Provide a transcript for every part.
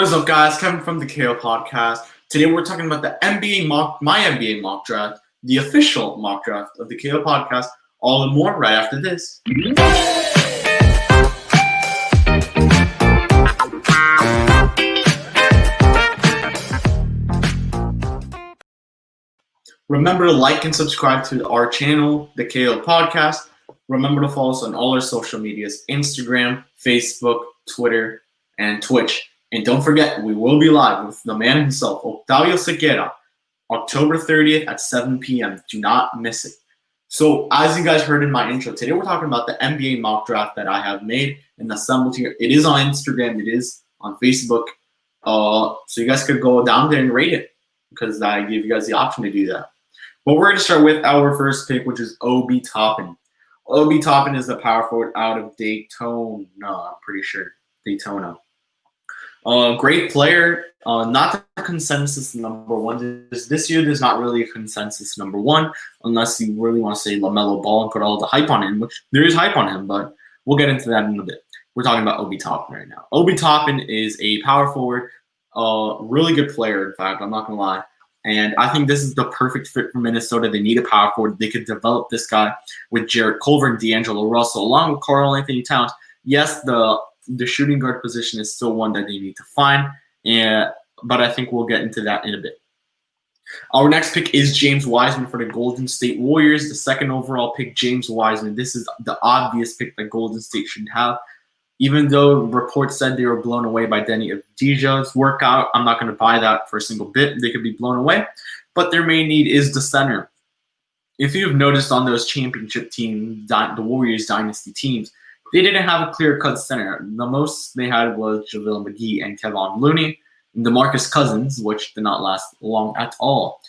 What is up, guys? Kevin from the KO Podcast. Today we're talking about the my NBA mock draft, the official mock draft of the KO Podcast. All and more right after this. Remember to like and subscribe to our channel, the KO Podcast. Remember to follow us on all our social medias: Instagram, Facebook, Twitter, and Twitch. And don't forget, we will be live with the man himself, Oficial Sequeira, October 30th at 7 p.m. Do not miss it. So, as you guys heard in my intro, today we're talking about the NBA mock draft that I have made and assembled here. It is on Instagram. It is on Facebook. So you guys could go down there and rate it because I gave you guys the option to do that. But we're going to start with our first pick, which is Obi Toppin. Obi Toppin is the power forward out of Daytona, I'm pretty sure. Daytona. Great player. Not the consensus number one. This year, there's not really a consensus number one, unless you really want to say LaMelo Ball and put all the hype on him, which there is hype on him, but we'll get into that in a bit. We're talking about Obi Toppin right now. Obi Toppin is a power forward, really good player, in fact, I'm not going to lie. And I think this is the perfect fit for Minnesota. They need a power forward. They could develop this guy with Jarrett Culver and D'Angelo Russell, along with Karl-Anthony Towns. Yes, the shooting guard position is still one that they need to find, but I think we'll get into that in a bit. Our next pick is James Wiseman for the Golden State Warriors, the second overall pick, James Wiseman. This is the obvious pick that Golden State should have. Even though reports said they were blown away by Denny Avdija's workout, I'm not going to buy that for a single bit. They could be blown away, but their main need is the center. If you've noticed on those championship teams, the Warriors dynasty teams, they didn't have a clear-cut center. The most they had was JaVale McGee and Kevon Looney, and DeMarcus Cousins, which did not last long at all.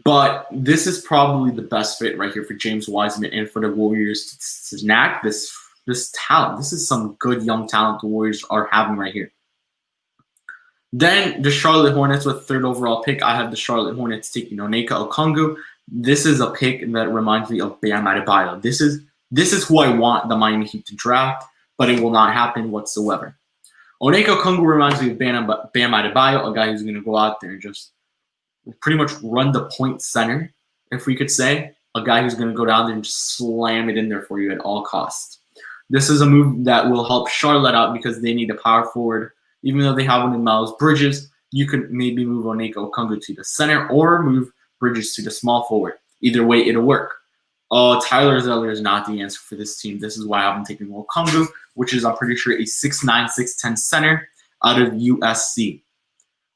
But this is probably the best fit right here for James Wiseman and for the Warriors to snag this talent. This is some good young talent the Warriors are having right here. Then the Charlotte Hornets with third overall pick. I have the Charlotte Hornets taking Onyeka Okongwu. This is a pick that reminds me of Bam Adebayo. This is who I want the Miami Heat to draft, but it will not happen whatsoever. Onyeka Okongwu reminds me of Bam Adebayo, a guy who's going to go out there and just pretty much run the point center, if we could say. A guy who's going to go down there and just slam it in there for you at all costs. This is a move that will help Charlotte out because they need a power forward. Even though they have one in Miles Bridges, you could maybe move Onyeka Okongwu to the center or move Bridges to the small forward. Either way, it'll work. Tyler Zeller is not the answer for this team. This is why I haven't taken Okongwu, which is, I'm pretty sure, a 6'9", 6'10" center out of USC.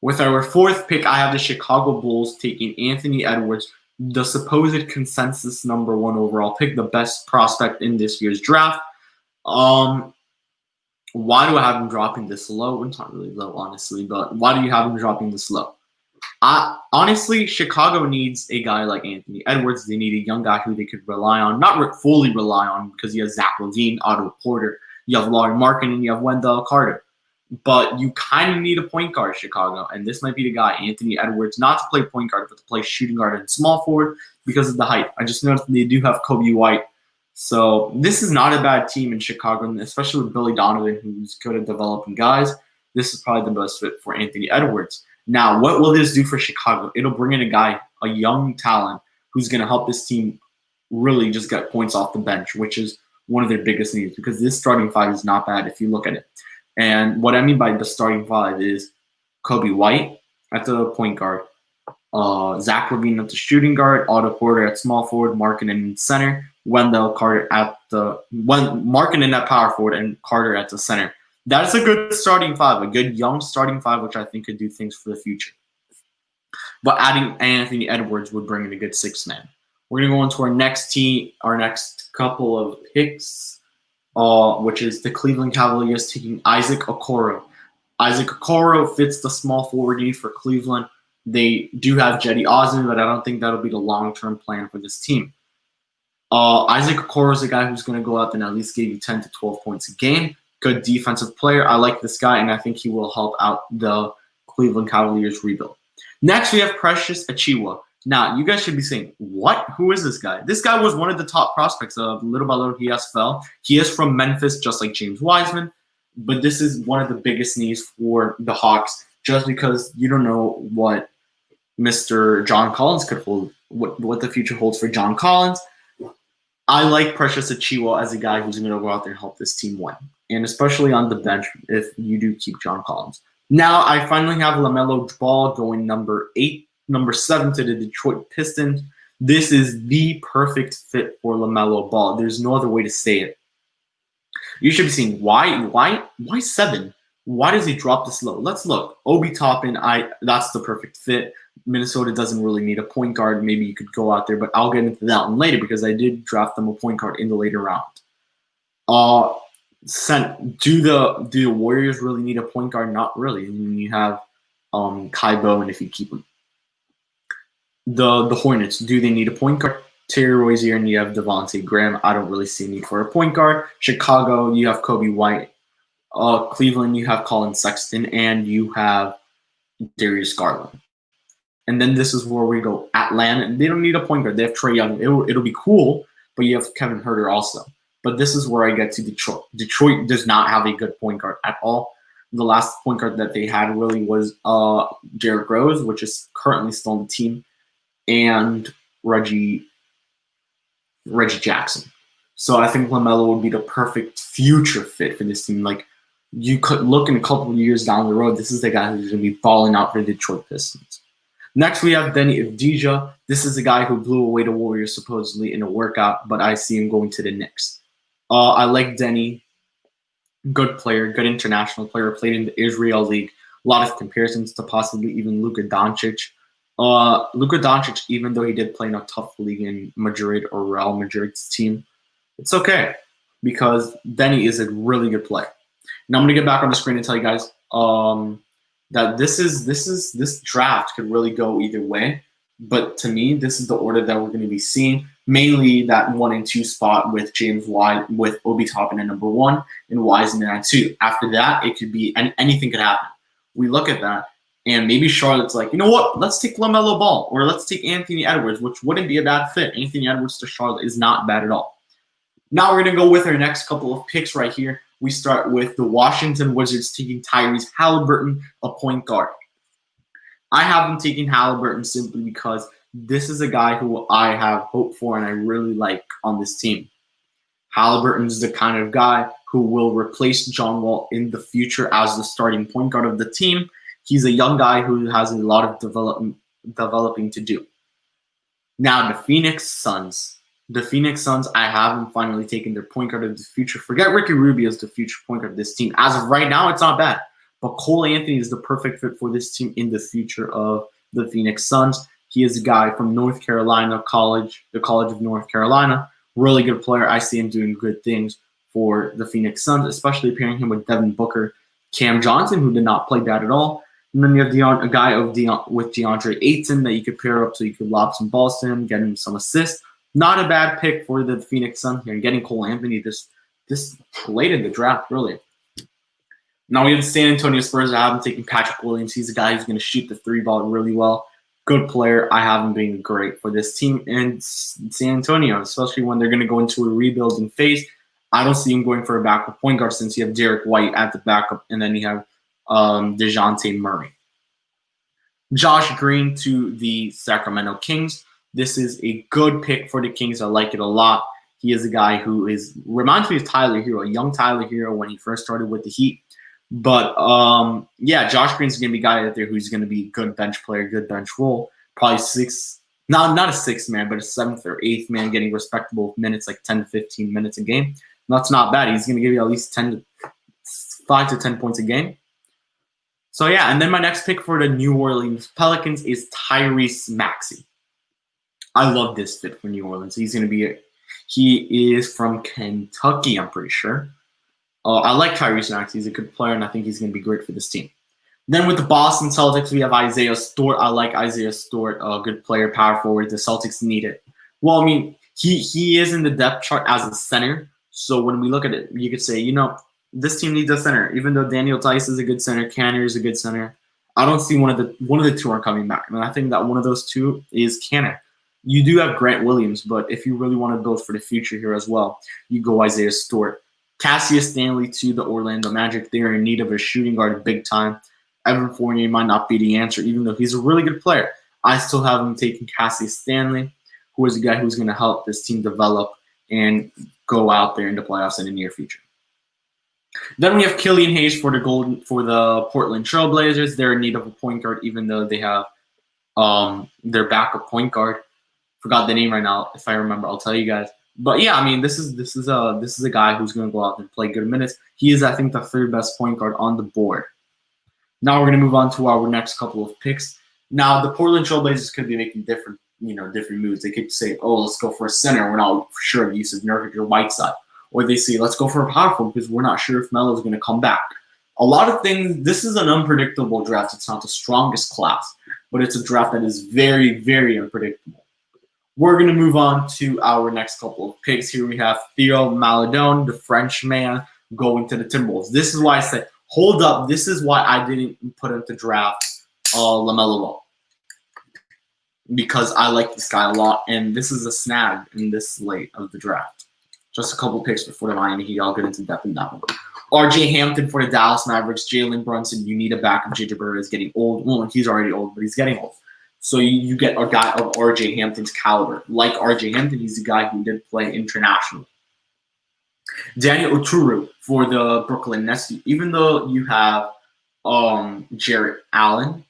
With our fourth pick, I have the Chicago Bulls taking Anthony Edwards, the supposed consensus number one overall pick, the best prospect in this year's draft. Why do I have him dropping this low? It's not really low, honestly, but why do you have him dropping this low? Honestly, Chicago needs a guy like Anthony Edwards. They need a young guy who they could rely on, not fully rely on, because you have Zach LaVine, Otto Porter, you have Lauri Markkanen, and you have Wendell Carter. But you kind of need a point guard, Chicago, and this might be the guy, Anthony Edwards, not to play point guard, but to play shooting guard and small forward because of the height. I just noticed they do have Kobe White. So this is not a bad team in Chicago, and especially with Billy Donovan, who's good at developing guys. This is probably the best fit for Anthony Edwards. Now, what will this do for Chicago? It'll bring in a guy, a young talent, who's going to help this team really just get points off the bench, which is one of their biggest needs because this starting five is not bad if you look at it. And what I mean by the starting five is Kobe White at the point guard, Zach LaVine at the shooting guard, Otto Porter at small forward, Markkanen at center, Wendell Carter Markkanen at power forward, and Carter at the center. That's a good starting five, a good young starting five, which I think could do things for the future. But adding Anthony Edwards would bring in a good sixth man. We're going to go into our next team, our next couple of picks, which is the Cleveland Cavaliers taking Isaac Okoro. Isaac Okoro fits the small forward need for Cleveland. They do have Jetty Osman, but I don't think that'll be the long-term plan for this team. Isaac Okoro is a guy who's going to go out and at least give you 10 to 12 points a game. Good defensive player. I like this guy, and I think he will help out the Cleveland Cavaliers rebuild. Next, we have Precious Achiuwa. Now, you guys should be saying, what? Who is this guy? This guy was one of the top prospects of little by little he has fell. He is from Memphis, just like James Wiseman. But this is one of the biggest needs for the Hawks, just because you don't know what Mr. John Collins could hold, what the future holds for John Collins. I like Precious Achiuwa as a guy who's going to go out there and help this team win, and especially on the bench if you do keep John Collins. Now I finally have LaMelo Ball going number 7 to the Detroit Pistons. This is the perfect fit for LaMelo Ball. There's no other way to say it. You should be seeing why 7? Why does he drop this low? Let's look. Obi Toppin, that's the perfect fit. Minnesota doesn't really need a point guard. Maybe you could go out there, but I'll get into that one later because I did draft them a point guard in the later round. Do the Warriors really need a point guard? Not really. I mean, you have Kai Bowen if you keep him. The Hornets, do they need a point guard? Terry Rozier and you have Devontae Graham. I don't really see a need for a point guard. Chicago, you have Kobe White. Cleveland, you have Colin Sexton, and you have Darius Garland. And then this is where we go. Atlanta, they don't need a point guard. They have Trae Young. It'll be cool, but you have Kevin Huerter also. But this is where I get to Detroit. Detroit does not have a good point guard at all. The last point guard that they had really was Derrick Rose, which is currently still on the team, and Reggie Jackson. So I think LaMelo would be the perfect future fit for this team. Like, you could look in a couple of years down the road, this is the guy who's going to be balling out for the Detroit Pistons. Next, we have Denny Avdija. This is a guy who blew away the Warriors supposedly in a workout, but I see him going to the Knicks. I like Denny. Good player, good international player, played in the Israel League. A lot of comparisons to possibly even Luka Doncic. Luka Doncic, even though he did play in a tough league in Madrid or Real Madrid's team, it's okay because Denny is a really good player. Now I'm gonna get back on the screen and tell you guys that this draft could really go either way. But to me, this is the order that we're going to be seeing. Mainly that 1 and 2 spot with James White, with Obi Toppin at number 1 and Wiseman at 2. After that, it could be anything could happen. We look at that, and maybe Charlotte's like, you know what? Let's take LaMelo Ball, or let's take Anthony Edwards, which wouldn't be a bad fit. Anthony Edwards to Charlotte is not bad at all. Now we're going to go with our next couple of picks right here. We start with the Washington Wizards taking Tyrese Halliburton, a point guard. I have him taking Halliburton simply because this is a guy who I have hope for and I really like on this team. Halliburton is the kind of guy who will replace John Wall in the future as the starting point guard of the team. He's a young guy who has a lot of developing to do. Now, the Phoenix Suns. I have them finally taking their point guard of the future. Forget Ricky Rubio as the future point guard of this team. As of right now, it's not bad. But Cole Anthony is the perfect fit for this team in the future of the Phoenix Suns. He is a guy from North Carolina the College of North Carolina. Really good player. I see him doing good things for the Phoenix Suns, especially pairing him with Devin Booker, Cam Johnson, who did not play bad at all. And then you have a guy with DeAndre Ayton that you could pair up so you could lob some balls to him, get him some assists. Not a bad pick for the Phoenix Suns here. And getting Cole Anthony this late in the draft, really. Now we have the San Antonio Spurs. I have him taking Patrick Williams. He's a guy who's going to shoot the 3 ball really well. Good player. I have him being great for this team in San Antonio, especially when they're going to go into a rebuilding phase. I don't see him going for a backup point guard since you have Derek White at the backup, and then you have DeJounte Murray. Josh Green to the Sacramento Kings. This is a good pick for the Kings. I like it a lot. He is a guy who reminds me of Tyler Hero, a young Tyler Hero when he first started with the Heat. But, yeah, Josh Green's going to be a guy out there who's going to be a good bench player, good bench role. Probably not a 6th man, but a 7th or 8th man getting respectable minutes, like 10 to 15 minutes a game. That's not bad. He's going to give you at least 5 to 10 points a game. So, yeah, and then my next pick for the New Orleans Pelicans is Tyrese Maxey. I love this fit for New Orleans. He is from Kentucky, I'm pretty sure. I like Tyrese Maxey. He's a good player, and I think he's going to be great for this team. Then with the Boston Celtics, we have Isaiah Stewart. I like Isaiah Stewart, a good player, power forward. The Celtics need it. Well, I mean, he is in the depth chart as a center. So when we look at it, you could say, you know, this team needs a center. Even though Daniel Tice is a good center, Kanter is a good center, I don't see one of the two are coming back. And I think that one of those two is Kanter. You do have Grant Williams, but if you really want to build for the future here as well, you go Isaiah Stewart. Cassius Stanley to the Orlando Magic. They are in need of a shooting guard big time. Evan Fournier might not be the answer, even though he's a really good player. I still have him taking Cassius Stanley, who is a guy who's going to help this team develop and go out there in the playoffs in the near future. Then we have Killian Hayes for the Portland Trail Blazers. They're in need of a point guard, even though they have their backup point guard. Forgot the name right now. If I remember, I'll tell you guys. But yeah, I mean, this is a guy who's going to go out and play good minutes. He is, I think, the third best point guard on the board. Now we're going to move on to our next couple of picks. Now the Portland Trail Blazers could be making different moves. They could say, "Oh, let's go for a center. We're not sure of the use of Nurkic or Whiteside." Or they say, "Let's go for a power forward because we're not sure if Melo is going to come back." A lot of things. This is an unpredictable draft. It's not the strongest class, but it's a draft that is very, very unpredictable. We're going to move on to our next couple of picks. Here we have Theo Maledon, the French man, going to the Timberwolves. This is why I said, hold up. This is why I didn't put him to draft LaMelo Ball. Because I like this guy a lot, and this is a snag in this slate of the draft. Just a couple picks before the Miami Heat. I'll get into depth in that one. RJ Hampton for the Dallas Mavericks. Jalen Brunson, you need a backup. JJ Barea is getting old. Well, he's already old, but he's getting old. So you get a guy of RJ Hampton's caliber. Like RJ Hampton, he's a guy who did play internationally. Daniel Oturu for the Brooklyn Nets. Even though you have Jarrett Allen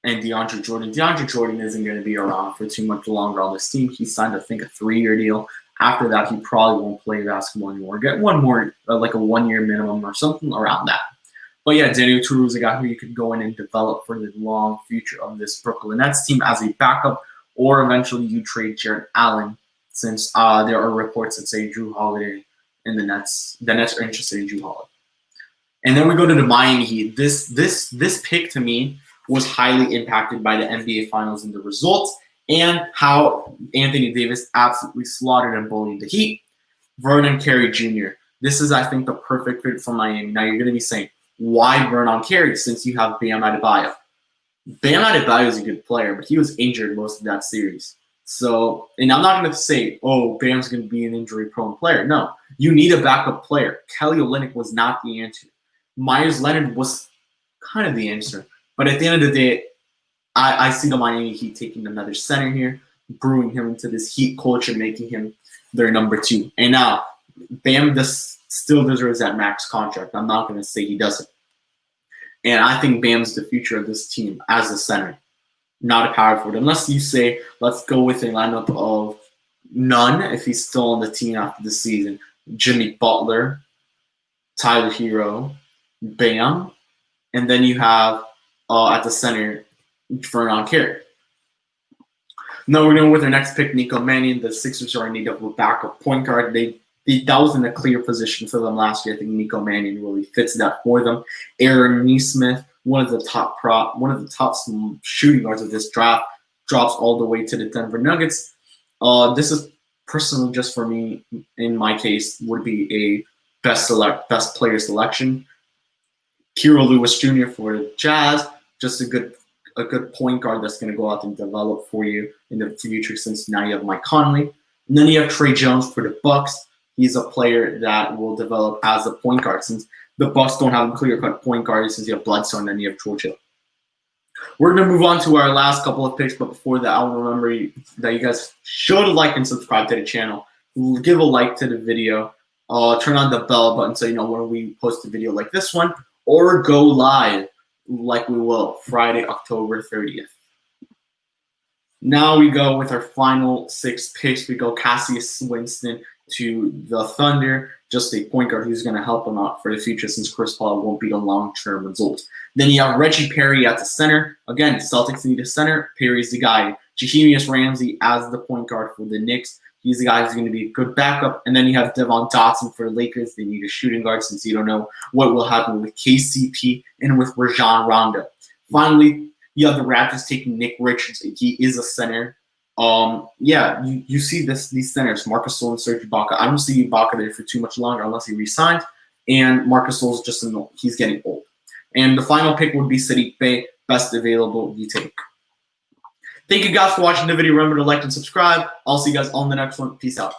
and DeAndre Jordan. DeAndre Jordan isn't going to be around for too much longer on this team. He signed, I think, a 3-year deal. After that, he probably won't play basketball anymore. Get one more, like a 1-year minimum or something around that. But yeah, Daniel Oturu is a guy who you could go in and develop for the long future of this Brooklyn Nets team as a backup, or eventually you trade Jarrett Allen, since there are reports that say Drew Holiday and the Nets are interested in Drew Holiday. And then we go to the Miami Heat. This pick to me was highly impacted by the NBA Finals and the results, and how Anthony Davis absolutely slaughtered and bullied the Heat. Vernon Carey Jr. This is, I think, the perfect fit for Miami. Now you're going to be saying, why Vernon Carey, since you have Bam Adebayo? Bam Adebayo is a good player, but he was injured most of that series. So, and I'm not going to say, oh, Bam's going to be an injury-prone player. No, you need a backup player. Kelly Olynyk was not the answer. Myers Leonard was kind of the answer. But at the end of the day, I see the Miami Heat taking another center here, brewing him into this Heat culture, making him their number 2. And now, Bam still deserves that max contract. I'm not going to say he doesn't. And I think Bam's the future of this team as a center, not a power forward. Unless you say, let's go with a lineup of none if he's still on the team after the season. Jimmy Butler, Tyler Hero, Bam, and then you have at the center, Vernon Carey. Now we're going to go with our next pick, Nico Mannion. The Sixers are in need of a backup point guard. That was in a clear position for them last year. I think Nico Mannion really fits that for them. Aaron Nesmith, one of the top shooting guards of this draft, drops all the way to the Denver Nuggets. This is personally just for me, in my case, would be a best player selection. Kira Lewis Jr. for the Jazz, just a good point guard that's going to go out and develop for you in the future, since now you have Mike Conley. And then you have Trey Jones for the Bucks. He's a player that will develop as a point guard, since the Bucks don't have a clear-cut point guard, since you have Bledsoe and then you have George Hill. We're going to move on to our last couple of picks, but before that, I want to remember that you guys should like and subscribe to the channel. Give a like to the video. Turn on the bell button so you know when we post a video like this one, or go live like we will Friday, October 30th. Now we go with our final 6 picks. We go Cassius Winston to the Thunder, just a point guard who's going to help them out for the future, since Chris Paul won't be a long-term result. Then you have Reggie Perry at the center. Again, Celtics need a center. Perry's the guy. Jahemius Ramsey as the point guard for the Knicks. He's the guy who's going to be a good backup. And then you have Devon Dotson for the Lakers. They need a shooting guard, since you don't know what will happen with KCP and with Rajon Rondo. Finally, you have the Raptors taking Nick Richards. He is a center. You see these centers, Marc Gasol and Serge Ibaka. I don't see Ibaka there for too much longer unless he resigns. And Marc Gasol's just he's getting old. And the final pick would be Sadiq Bey, best available you take. Thank you guys for watching the video. Remember to like and subscribe. I'll see you guys on the next one. Peace out.